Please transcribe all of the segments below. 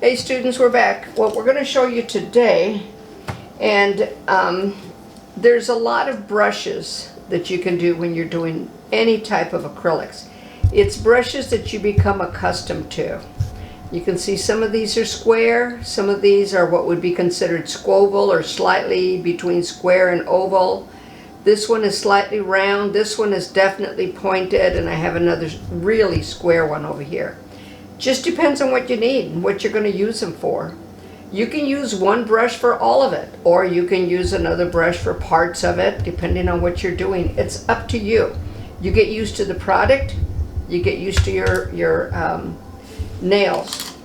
Hey students, we're back. What we're going to show you today, and there's a lot of brushes that you can do when you're doing any type of acrylics. It's brushes that you become accustomed to. You can see some of these are square, some of these are what would be considered squoval or slightly between square and oval. This one is slightly round, this one is definitely pointed, and I have another really square one over here. Just depends on what you need and what you're going to use them for. You can use one brush for all of it, or you can use another brush for parts of it, depending on what you're doing. It's up to you. You get used to the product, you get used to your nails.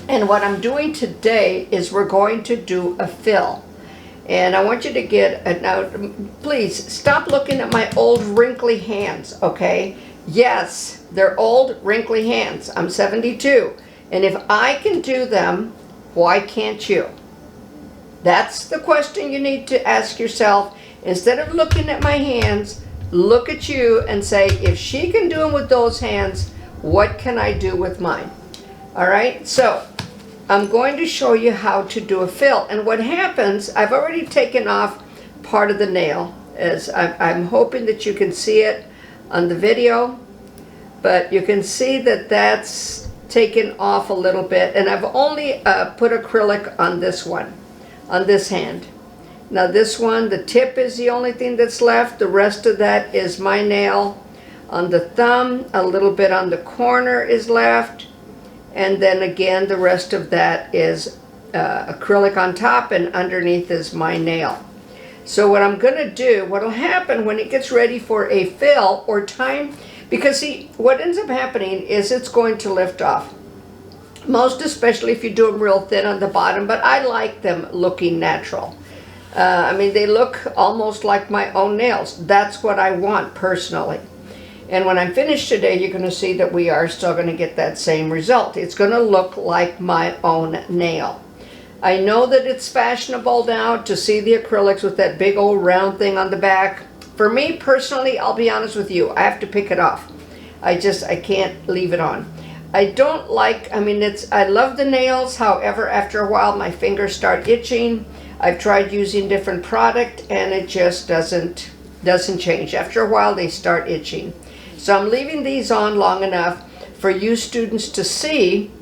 And what I'm doing today is we're going to do a fill. And I want you to get, now please stop looking at my old wrinkly hands, okay? Yes, they're old wrinkly hands. I'm 72. And if I can do them, why can't you? That's the question you need to ask yourself. Instead of looking at my hands, look at you and say, if she can do them with those hands, what can I do with mine? All right, so I'm going to show you how to do a fill. And what happens, I've already taken off part of the nail, as I'm hoping that you can see it on the video, but you can see that that's taken off a little bit, and I've only put acrylic on this one, on this hand. Now this one, the tip is the only thing that's left. The rest of that is my nail. On the thumb, a little bit on the corner is left, and then again the rest of that is acrylic on top, and underneath is my nail. So what I'm going to do, what will happen when it gets ready for a fill or time, because see, what ends up happening is it's going to lift off. Most especially if you do them real thin on the bottom, but I like them looking natural. I mean, they look almost like my own nails. That's what I want personally. And when I'm finished today, you're going to see that we are still going to get that same result. It's going to look like my own nail. I know that it's fashionable now to see the acrylics with that big old round thing on the back. For me personally, I'll be honest with you, I have to pick it off. I can't leave it on. I don't like, I mean, I love the nails. However, after a while, my fingers start itching. I've tried using different product and it just doesn't change. After a while, they start itching. So I'm leaving these on long enough for you students to see,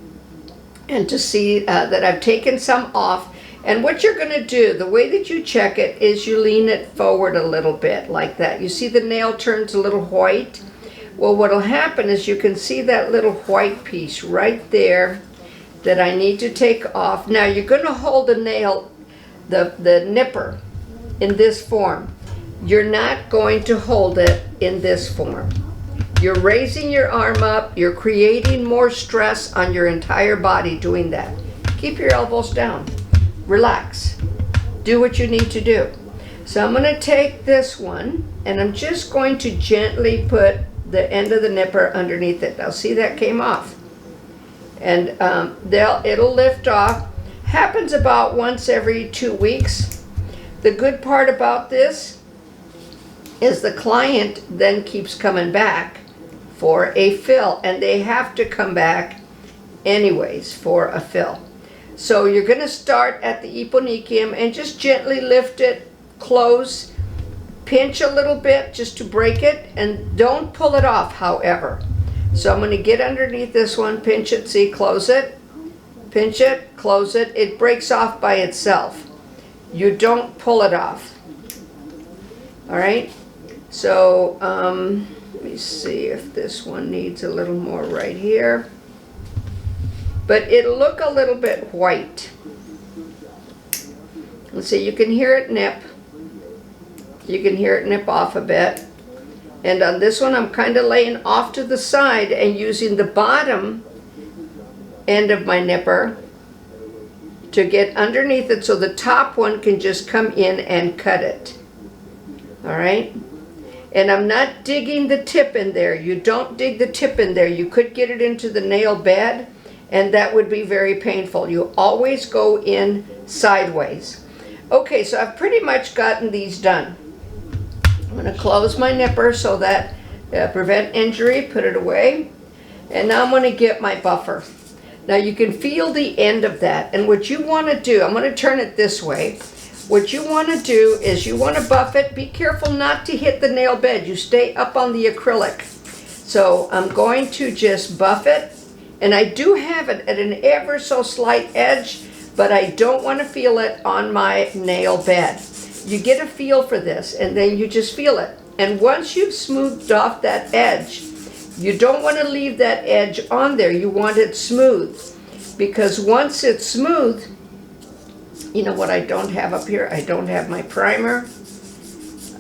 and to see that I've taken some off. And what you're going to do, the way that you check it is you lean it forward a little bit like that. You see the nail turns a little white? Well, what will happen is you can see that little white piece right there that I need to take off. Now you're going to hold the nail, the nipper, in this form. You're not going to hold it in this form. You're raising your arm up, you're creating more stress on your entire body doing that. Keep your elbows down, relax, do what you need to do. So I'm going to take this one and I'm just going to gently put the end of the nipper underneath it. Now see, that came off. And it'll lift off. Happens about once every 2 weeks. The good part about this is the client then keeps coming back for a fill, and they have to come back anyways for a fill. So you're going to start at the eponychium and just gently lift it close, pinch a little bit just to break it, and don't pull it off, however. So I'm going to get underneath this one, pinch it, see, close it, pinch it, close it. It breaks off by itself. You don't pull it off. All right, so let me see if this one needs a little more right here. But it'll look a little bit white. Let's see, you can hear it nip. You can hear it nip off a bit. And on this one, I'm kind of laying off to the side and using the bottom end of my nipper to get underneath it so the top one can just come in and cut it. All right? And I'm not digging the tip in there. You don't dig the tip in there. You could get it into the nail bed, and that would be very painful. You always go in sideways. Okay, so I've pretty much gotten these done. I'm going to close my nipper so that prevent injury, put it away. And now I'm going to get my buffer. Now you can feel the end of that. And what you want to do, I'm going to turn it this way. What you want to do is you want to buff it. Be careful not to hit the nail bed. You stay up on the acrylic. So I'm going to just buff it. And I do have it at an ever so slight edge, but I don't want to feel it on my nail bed. You get a feel for this, and then you just feel it. And once you've smoothed off that edge, you don't want to leave that edge on there. You want it smooth, because once it's smooth, you know what I don't have up here? I don't have my primer.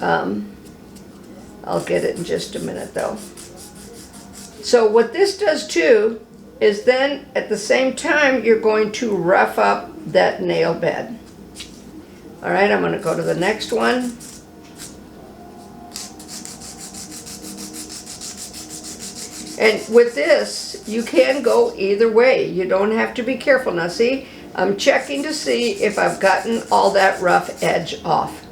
I'll get it in just a minute though. So what this does too is then at the same time you're going to rough up that nail bed. All right, I'm going to go to the next one. And with this, you can go either way. You don't have to be careful. Now see, I'm checking to see if I've gotten all that rough edge off.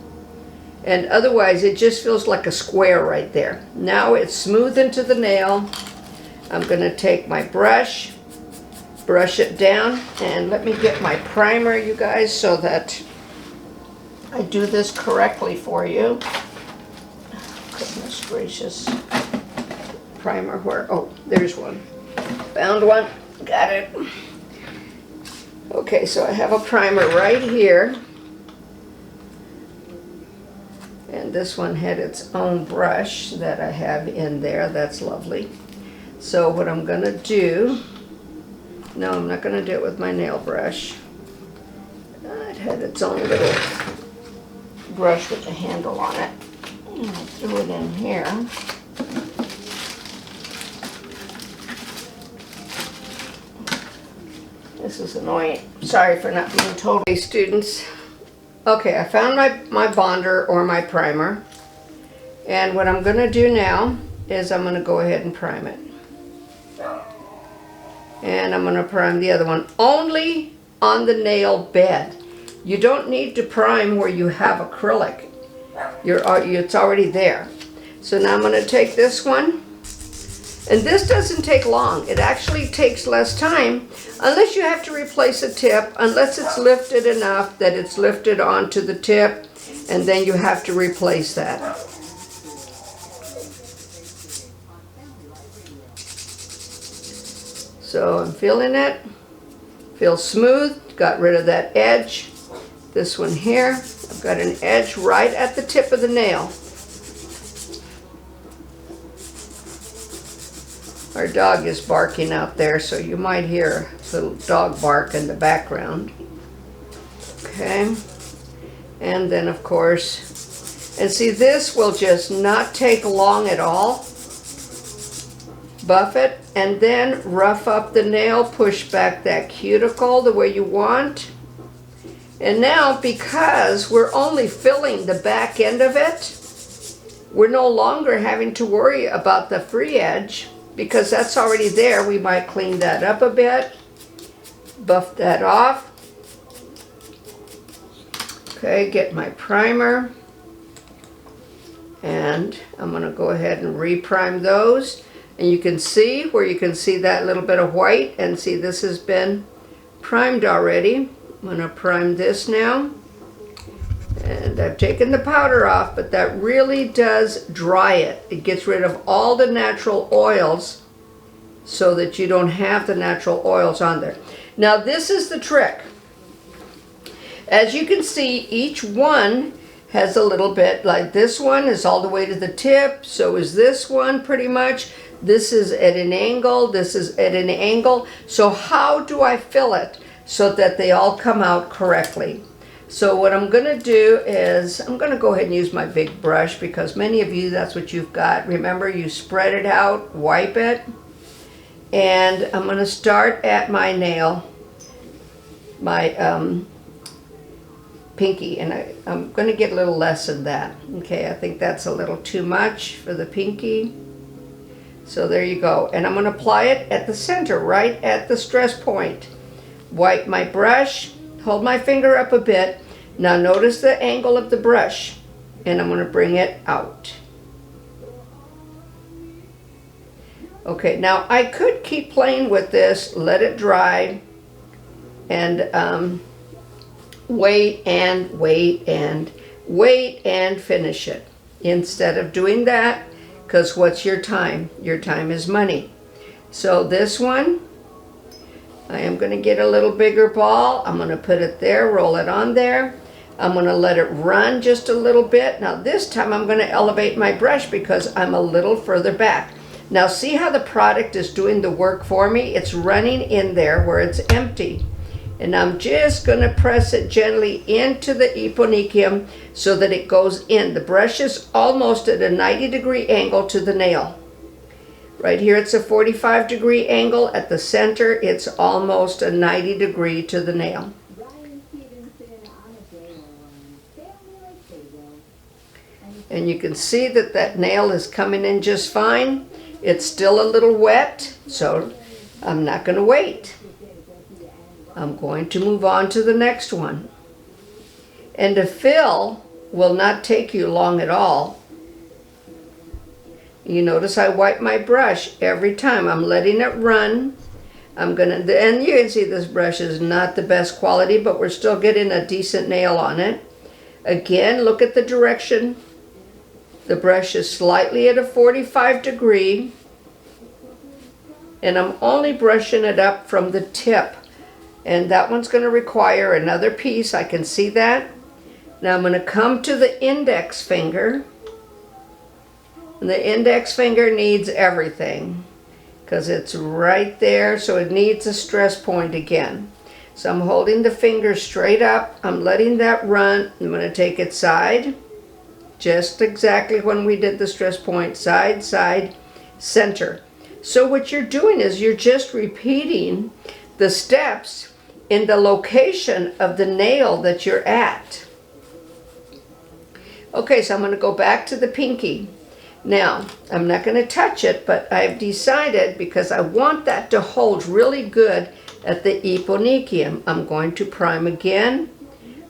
And otherwise, it just feels like a square right there. Now it's smooth into the nail. I'm going to take my brush, brush it down, and let me get my primer, you guys, so that I do this correctly for you. Goodness gracious. Primer where? Oh, there's one. Found one. Got it. Okay, so I have a primer right here. And this one had its own brush that I have in there. That's lovely. So what I'm going to do, no, I'm not going to do it with my nail brush. It had its own little brush with a handle on it. And I threw it in here. This is annoying. Sorry for not being totally students. Okay, I found my bonder or my primer. And what I'm going to do now is I'm going to go ahead and prime it. And I'm going to prime the other one only on the nail bed. You don't need to prime where you have acrylic. It's already there. So now I'm going to take this one. And this doesn't take long. It actually takes less time unless you have to replace a tip, unless it's lifted enough that it's lifted onto the tip, and then you have to replace that. So I'm feeling it. Feels smooth. Got rid of that edge. This one here, I've got an edge right at the tip of the nail. Our dog is barking out there, so you might hear a little dog bark in the background. Okay. And then, of course, and see, this will just not take long at all. Buff it, and then rough up the nail, push back that cuticle the way you want. And now, because we're only filling the back end of it, we're no longer having to worry about the free edge, because that's already there. We might clean that up a bit, buff that off. Okay, get my primer, and I'm going to go ahead and reprime those. And you can see where you can see that little bit of white, and see this has been primed already. I'm going to prime this now. And I've taken the powder off, but that really does dry it. It gets rid of all the natural oils so that you don't have the natural oils on there. Now this is the trick. As you can see, each one has a little bit, like this one is all the way to the tip, so is this one pretty much. This is at an angle, this is at an angle. So how do I fill it so that they all come out correctly? So what I'm going to do is, I'm going to go ahead and use my big brush, because many of you, that's what you've got. Remember, you spread it out, wipe it, and I'm going to start at my nail, my pinky, and I'm going to get a little less than that. Okay, I think that's a little too much for the pinky. So there you go. And I'm going to apply it at the center, right at the stress point. Wipe my brush, hold my finger up a bit. Now notice the angle of the brush, and I'm going to bring it out. Okay, now I could keep playing with this, let it dry, and wait and wait and wait and finish it. Instead of doing that, because what's your time? Your time is money. So this one, I am going to get a little bigger ball. I'm going to put it there, roll it on there. I'm going to let it run just a little bit. Now this time I'm going to elevate my brush because I'm a little further back. Now see how the product is doing the work for me? It's running in there where it's empty. And I'm just going to press it gently into the eponychium so that it goes in. The brush is almost at a 90-degree angle to the nail. Right here it's a 45-degree angle. At the center it's almost a 90-degree to the nail. And you can see that that nail is coming in just fine. It's still a little wet, so I'm not going to wait. I'm going to move on to the next one. And to fill will not take you long at all. You notice I wipe my brush every time. I'm letting it run. And you can see this brush is not the best quality, but we're still getting a decent nail on it. Again, look at the direction. The brush is slightly at a 45-degree, and I'm only brushing it up from the tip. And that one's going to require another piece. I can see that. Now I'm going to come to the index finger. And the index finger needs everything because it's right there, so it needs a stress point again. So I'm holding the finger straight up. I'm letting that run. I'm going to take it side. Just exactly when we did the stress point, side, side, center. So what you're doing is you're just repeating the steps in the location of the nail that you're at. Okay, so I'm going to go back to the pinky. Now, I'm not going to touch it, but I've decided, because I want that to hold really good at the eponychium, I'm going to prime again,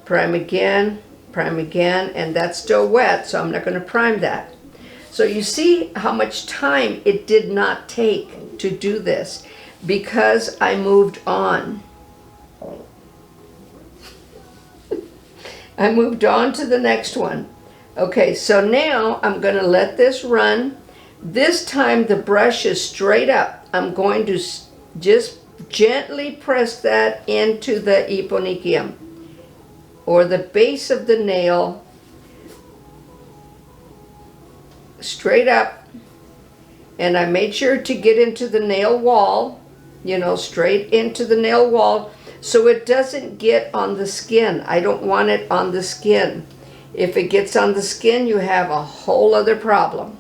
prime again, prime again, and that's still wet, so I'm not going to prime that. So you see how much time it did not take to do this because I moved on. I moved on to the next one. Okay, so now I'm going to let this run. This time the brush is straight up. I'm going to just gently press that into the eponychium, or the base of the nail, straight up. And I made sure to get into the nail wall, you know, straight into the nail wall, so it doesn't get on the skin. I don't want it on the skin. If it gets on the skin, you have a whole other problem.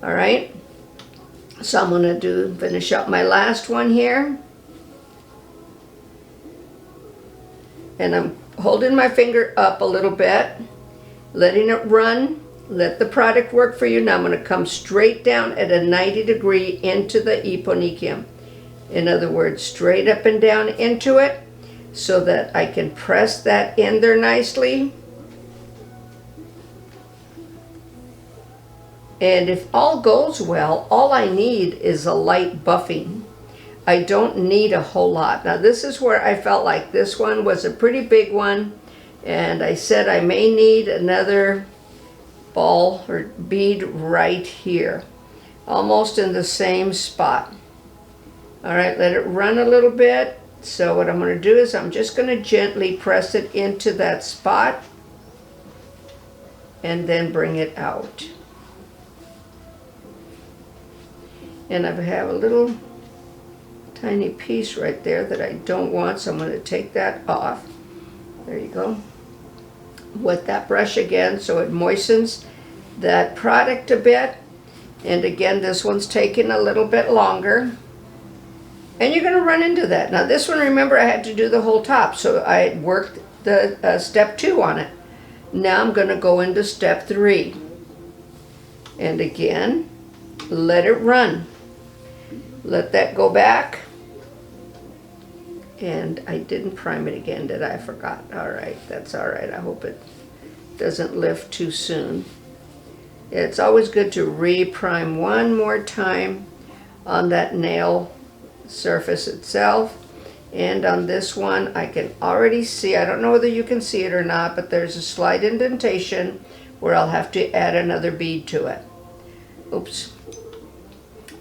All right, so I'm going to finish up my last one here. And I'm holding my finger up a little bit, letting it run. Let the product work for you. Now I'm going to come straight down at a 90-degree into the eponychium. In other words, straight up and down into it so that I can press that in there nicely. And if all goes well, all I need is a light buffing. I don't need a whole lot. Now this is where I felt like this one was a pretty big one, and I said I may need another ball or bead right here, almost in the same spot. All right, let it run a little bit. So what I'm going to do is I'm just going to gently press it into that spot and then bring it out. And I have a little tiny piece right there that I don't want, so I'm going to take that off. There you go. Wet that brush again so it moistens that product a bit. And again, this one's taking a little bit longer. And you're going to run into that. Now this one, remember, I had to do the whole top, so I worked the step 2 on it. Now I'm going to go into step 3. And again, let it run. Let that go back. And I didn't prime it again, did I? I forgot. All right, that's all right. I hope it doesn't lift too soon. It's always good to re-prime one more time on that nail surface itself. And on this one, I can already see, I don't know whether you can see it or not, but there's a slight indentation where I'll have to add another bead to it. Oops.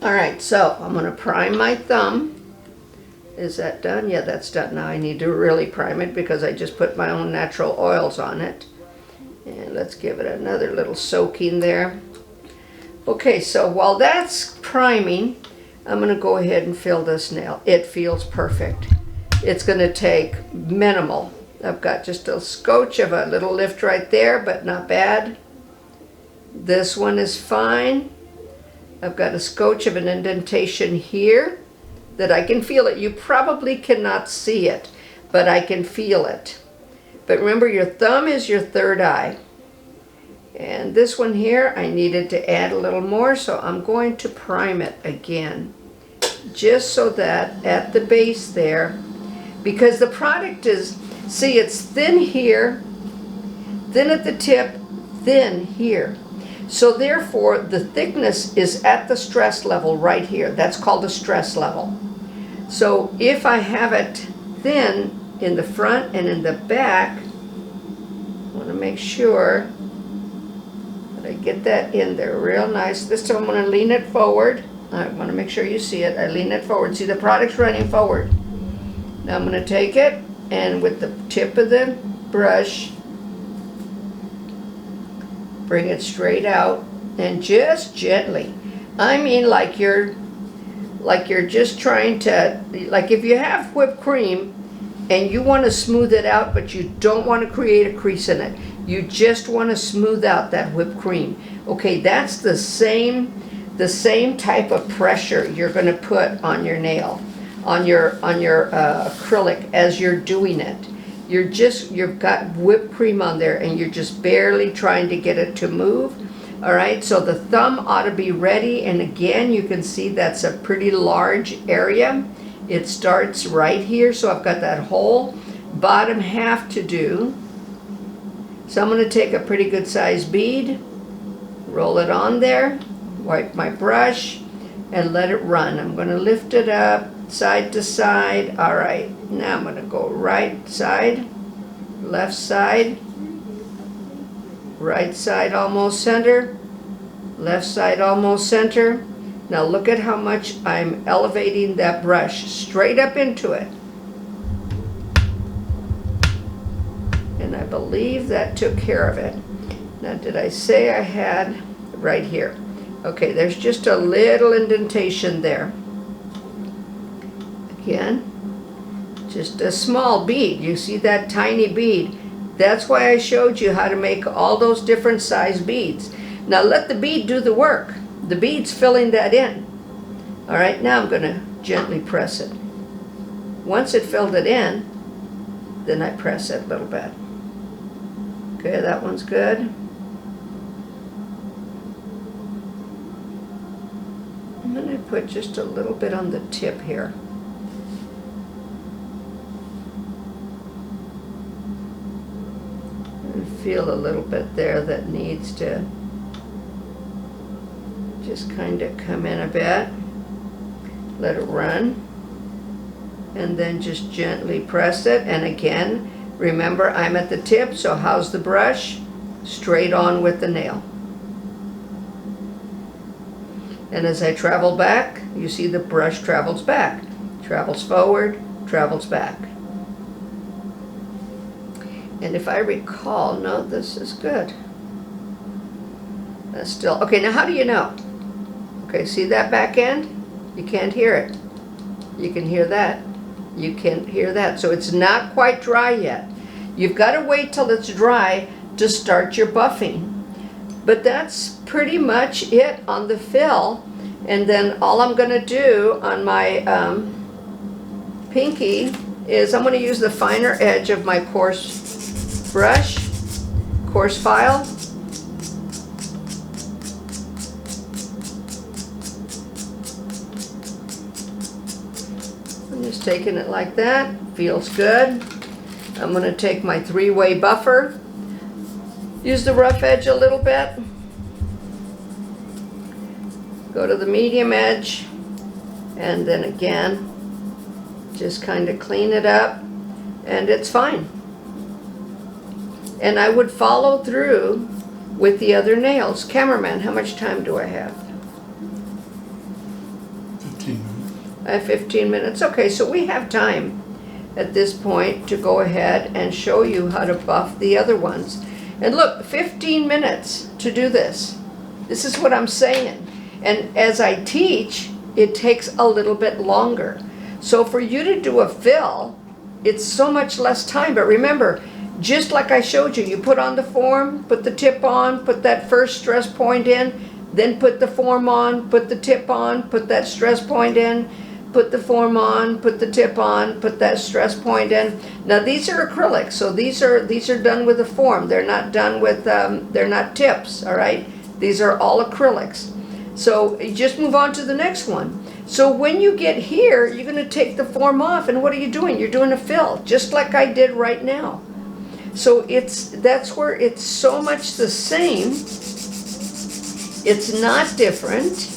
All right, so I'm gonna prime my thumb. Is that done? Yeah, that's done. Now I need to really prime it because I just put my own natural oils on it. And let's give it another little soaking there. Okay, so while that's priming, I'm gonna go ahead and fill this nail. It feels perfect. It's gonna take minimal. I've got just a scotch of a little lift right there, but not bad. This one is fine. I've got a scotch of an indentation here that I can feel it. You probably cannot see it, but I can feel it. But remember, your thumb is your third eye. And this one here, I needed to add a little more, so I'm going to prime it again. Just so that at the base there, because the product is, see, it's thin here, thin at the tip, thin here. So therefore, the thickness is at the stress level right here. That's called a stress level. So if I have it thin in the front and in the back, I want to make sure that I get that in there real nice. This time I'm going to lean it forward. I want to make sure you see it. I lean it forward. See, the product's running forward. Now I'm going to take it and with the tip of the brush, bring it straight out and just gently. I mean, like you're just trying to, like if you have whipped cream and you want to smooth it out, but you don't want to create a crease in it. You just want to smooth out that whipped cream. Okay, that's the same type of pressure you're going to put on your nail, on your acrylic as you're doing it. You've got whipped cream on there and you're just barely trying to get it to move. All right, so the thumb ought to be ready, and again, you can see that's a pretty large area. It starts right here, so I've got that whole bottom half to do. So I'm going to take a pretty good sized bead, roll it on there, wipe my brush, and let it run. I'm going to lift it up side to side. All right, now I'm going to go right side, left side, right side almost center, left side almost center. Now look at how much I'm elevating that brush straight up into it. And I believe that took care of it. Now did I say I had right here? Okay, there's just a little indentation there. Again, just a small bead. You see that tiny bead? That's why I showed you how to make all those different size beads. Now let the bead do the work. The bead's filling that in. All right, now I'm going to gently press it. Once it filled it in, then I press it a little bit. Okay, that one's good. I'm going to put just a little bit on the tip here. And feel a little bit there that needs to just kind of come in a bit. Let it run. And then just gently press it. And again, remember I'm at the tip, so how's the brush? Straight on with the nail. And as I travel back, you see the brush travels back. Travels forward, travels back. And if I recall, no, this is good. That's still, okay, now how do you know? Okay, see that back end? You can't hear it. You can hear that. You can't hear that. So it's not quite dry yet. You've got to wait till it's dry to start your buffing. But that's pretty much it on the fill. And then all I'm going to do on my pinky is I'm going to use the finer edge of my coarse brush, coarse file. I'm just taking it like that. Feels good. I'm going to take my three-way buffer. Use the rough edge a little bit. Go to the medium edge. And then again, just kind of clean it up, and it's fine. And I would follow through with the other nails. Cameraman, how much time do I have? 15 minutes. I have 15 minutes. Okay, so we have time at this point to go ahead and show you how to buff the other ones. And look, 15 minutes to do this. This is what I'm saying. And as I teach, it takes a little bit longer. So for you to do a fill, it's so much less time. But remember, just like I showed you, you put on the form, put the tip on, put that first stress point in, then put the form on, put the tip on, put that stress point in, put the form on, put the tip on, put that stress point in. Now these are acrylics, so these are done with a form. They're not done with, they're not tips, all right? These are all acrylics. So you just move on to the next one. So when you get here, you're gonna take the form off, and what are you doing? You're doing a fill, just like I did right now. So that's where it's so much the same. It's not different.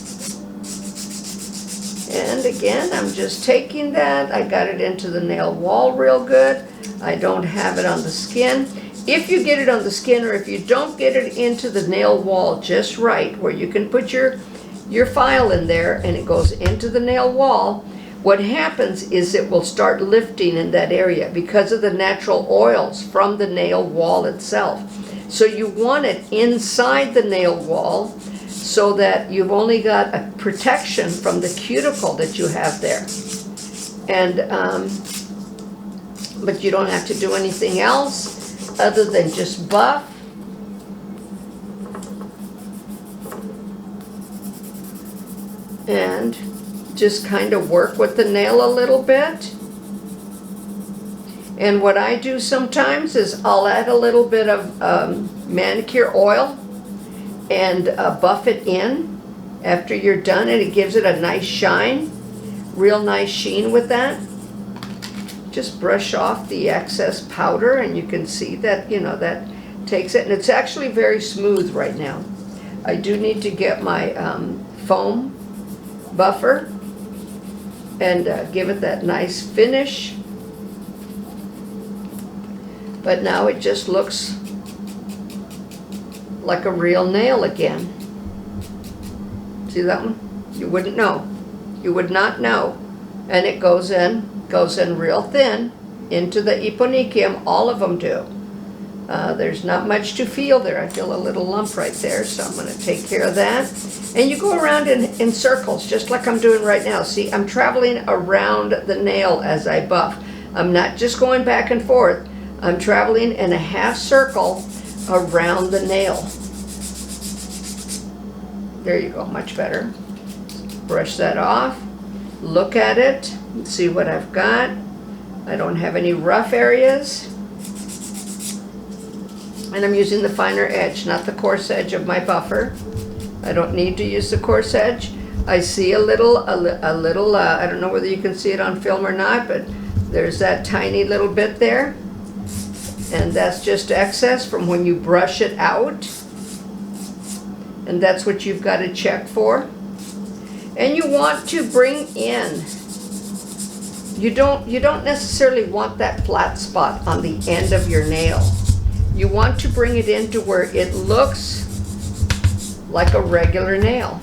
And again, I'm just taking that. I got it into the nail wall real good. I don't have it on the skin. If you get it on the skin, or if you don't get it into the nail wall just right, where you can put your file in there and it goes into the nail wall, what happens is it will start lifting in that area because of the natural oils from the nail wall itself. So you want it inside the nail wall so that you've only got a protection from the cuticle that you have there. And but you don't have to do anything else other than just buff. And just kind of work with the nail a little bit. And what I do sometimes is I'll add a little bit of manicure oil and buff it in after you're done, and it gives it a nice shine, real nice sheen with that. Just brush off the excess powder, and you can see that, you know, that takes it, and it's actually very smooth right now. I do need to get my foam buffer and give it that nice finish. But now it just looks like a real nail again. See that one? You wouldn't know. You would not know. And it goes in real thin into the eponychium. All of them do. There's not much to feel there. I feel a little lump right there, so I'm going to take care of that. And you go around in circles, just like I'm doing right now. See, I'm traveling around the nail as I buff. I'm not just going back and forth. I'm traveling in a half circle around the nail. There you go, much better. Brush that off. Look at it and see what I've got. I don't have any rough areas. And I'm using the finer edge, not the coarse edge of my buffer. I don't need to use the coarse edge. I see a little, I don't know whether you can see it on film or not, but there's that tiny little bit there. And that's just excess from when you brush it out. And that's what you've got to check for. And you want to bring in, you don't necessarily want that flat spot on the end of your nail. You want to bring it into where it looks like a regular nail,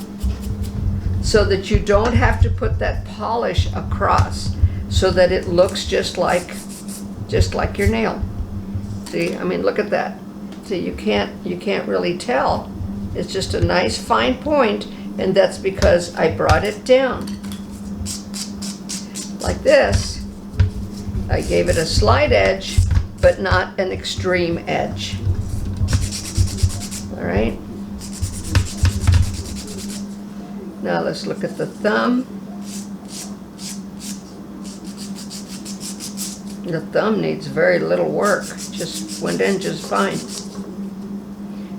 so that you don't have to put that polish across, so that it looks just like your nail. See, I mean, look at that. See, you can't really tell. It's just a nice fine point, and that's because I brought it down like this. I gave it a slight edge, but not an extreme edge. All right. Now let's look at the thumb. The thumb needs very little work. Just went in just fine.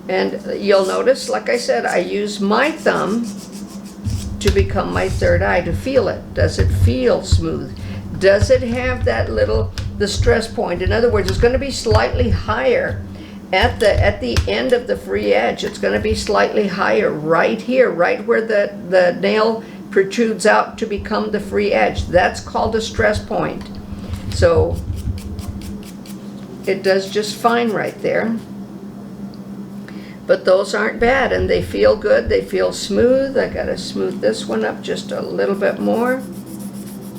And you'll notice, like I said, I use my thumb to become my third eye, to feel it. Does it feel smooth? Does it have that little, the stress point? In other words, it's going to be slightly higher at the end of the free edge. It's going to be slightly higher right here, right where the nail protrudes out to become the free edge. That's called a stress point. So it does just fine right there. But those aren't bad, and they feel good. They feel smooth. I gotta smooth this one up just a little bit more.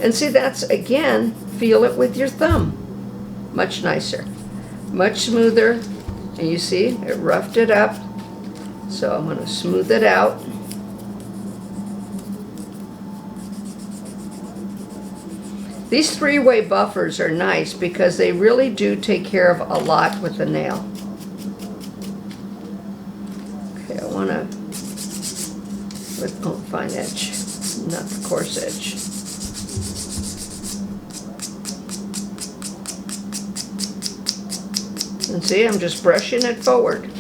And see, that's, again, feel it with your thumb. Much nicer, much smoother. And you see, it roughed it up. So I'm gonna smooth it out. These three-way buffers are nice because they really do take care of a lot with the nail. Okay, I want to, oh, fine edge, not the coarse edge. And see, I'm just brushing it forward.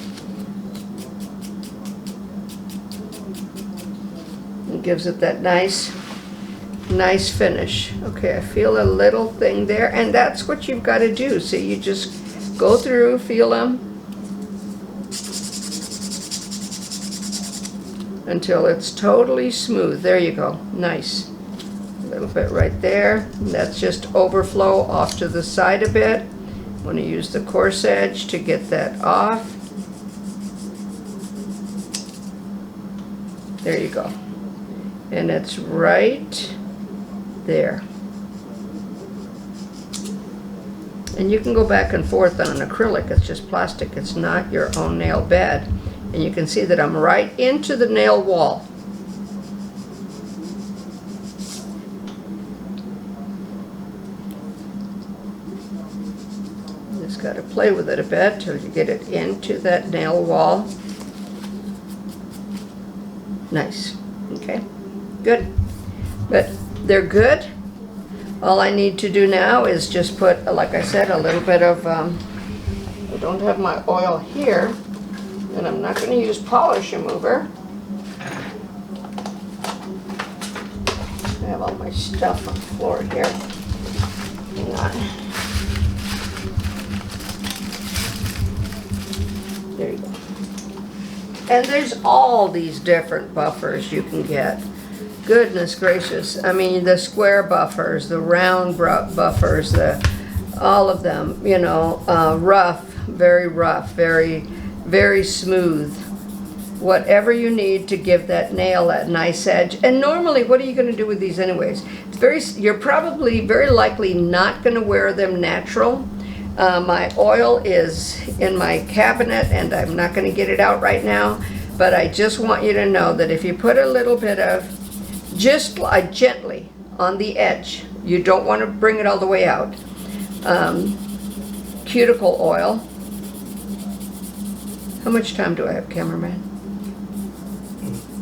It gives it that nice finish. Okay, I feel a little thing there, and that's what you've got to do. See, you just go through, feel them until it's totally smooth. There you go. Nice. A little bit right there. That's just overflow off to the side a bit. I'm going to use the coarse edge to get that off. There you go. And it's right there. And you can go back and forth on an acrylic. It's just plastic. It's not your own nail bed. And you can see that I'm right into the nail wall. Just got to play with it a bit till you get it into that nail wall. Nice. Okay. Good. But they're good. All I need to do now is just put, like I said, a little bit of, I don't have my oil here, and I'm not going to use polish remover. I have all my stuff on the floor here. Hang on. There you go. And there's all these different buffers you can get. Goodness gracious. I mean, the square buffers, the round buffers, all of them, you know, rough, very, very smooth. Whatever you need to give that nail that nice edge. And normally, what are you going to do with these anyways? You're probably very likely not going to wear them natural. My oil is in my cabinet, and I'm not going to get it out right now. But I just want you to know that if you put a little bit of, just gently on the edge, you don't want to bring it all the way out, cuticle oil. How much time do I have, cameraman?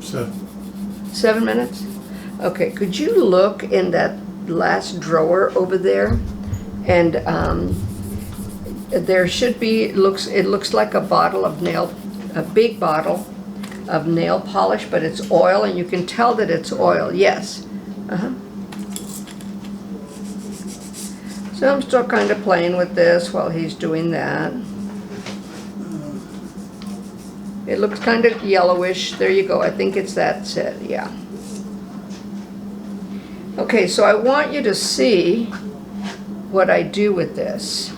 7 minutes? Okay, could you look in that last drawer over there? And there should be, it looks like a bottle of a big bottle of nail polish, but it's oil, and you can tell that it's oil. Yes. So I'm still kind of playing with this while he's doing that. It looks kind of yellowish. There you go. I think that's it. Yeah. Okay, so I want you to see what I do with this.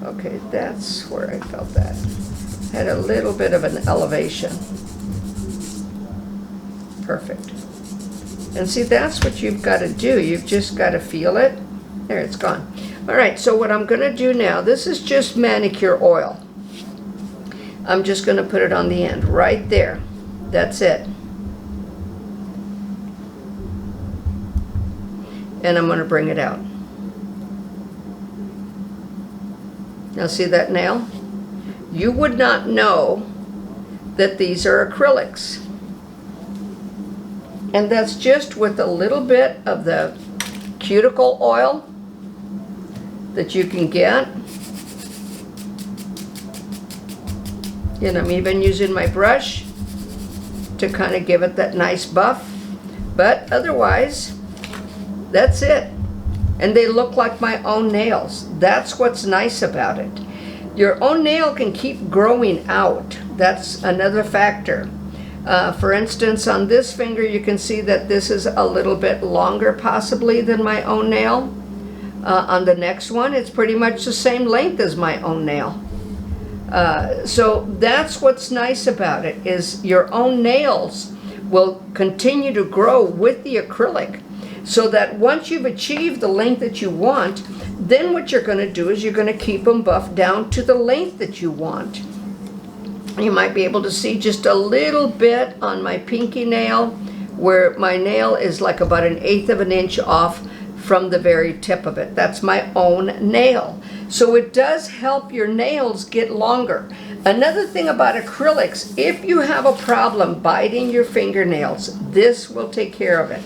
Okay, that's where I felt that. Had a little bit of an elevation. Perfect. And see, that's what you've got to do. You've just got to feel it. There, it's gone. All right, so what I'm going to do now, this is just manicure oil. I'm just going to put it on the end, right there. That's it. And I'm going to bring it out. Now see that nail? You would not know that these are acrylics. And that's just with a little bit of the cuticle oil that you can get. And I'm even using my brush to kind of give it that nice buff. But otherwise, that's it. And they look like my own nails. That's what's nice about it. Your own nail can keep growing out. That's another factor. For instance, on this finger, you can see that this is a little bit longer possibly than my own nail. On the next one, it's pretty much the same length as my own nail. So that's what's nice about it, is your own nails will continue to grow with the acrylic, so that once you've achieved the length that you want, then what you're going to do is you're going to keep them buffed down to the length that you want. You might be able to see just a little bit on my pinky nail, where my nail is like about 1/8 of an inch off from the very tip of it. That's my own nail. So it does help your nails get longer. Another thing about acrylics, if you have a problem biting your fingernails, this will take care of it.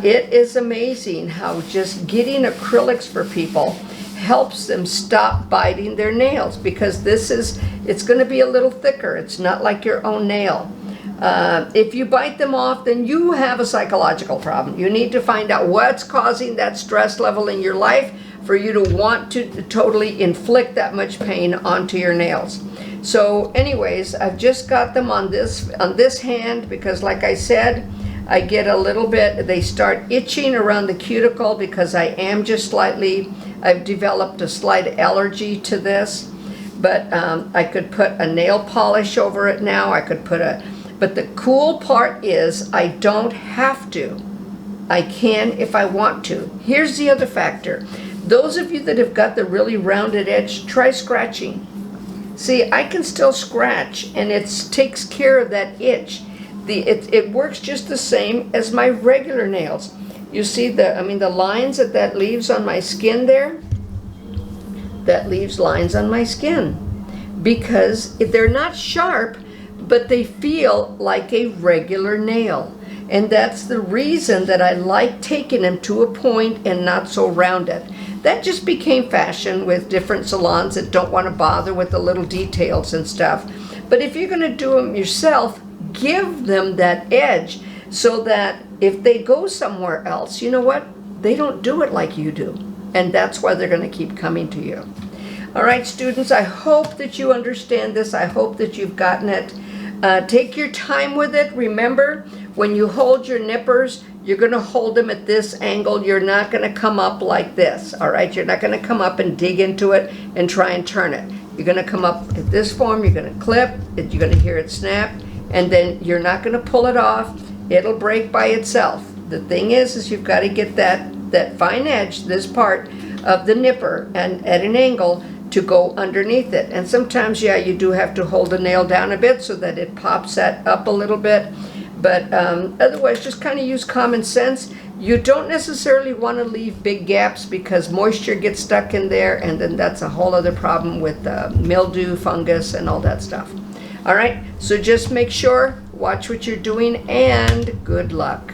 It is amazing how just getting acrylics for people helps them stop biting their nails, because it's going to be a little thicker. It's not like your own nail. If you bite them off, then you have a psychological problem. You need to find out what's causing that stress level in your life for you to want to totally inflict that much pain onto your nails. So anyways, I've just got them on this hand, because like I said, I get a little bit, they start itching around the cuticle, because I've developed a slight allergy to this. But I could put a nail polish over it now. But the cool part is I don't have to. I can if I want to. Here's the other factor. Those of you that have got the really rounded edge, try scratching. See, I can still scratch, and it takes care of that itch. It works just the same as my regular nails. You see the lines that leaves on my skin there? That leaves lines on my skin, because they're not sharp, but they feel like a regular nail. And that's the reason that I like taking them to a point and not so rounded. That just became fashion with different salons that don't want to bother with the little details and stuff. But if you're going to do them yourself, give them that edge, so that if they go somewhere else, you know what? They don't do it like you do. And that's why they're going to keep coming to you. All right, students, I hope that you understand this. I hope that you've gotten it. Take your time with it. Remember, when you hold your nippers, you're going to hold them at this angle. You're not going to come up like this, all right? You're not going to come up and dig into it and try and turn it. You're going to come up at this form. You're going to clip. You're going to hear it snap, and then you're not going to pull it off. It'll break by itself. The thing is you've got to get that fine edge, this part of the nipper, and at an angle to go underneath it. And sometimes, yeah, you do have to hold the nail down a bit so that it pops that up a little bit. But otherwise, just kind of use common sense. You don't necessarily want to leave big gaps, because moisture gets stuck in there, and then that's a whole other problem with mildew, fungus, and all that stuff. All right, so just make sure, watch what you're doing, and good luck.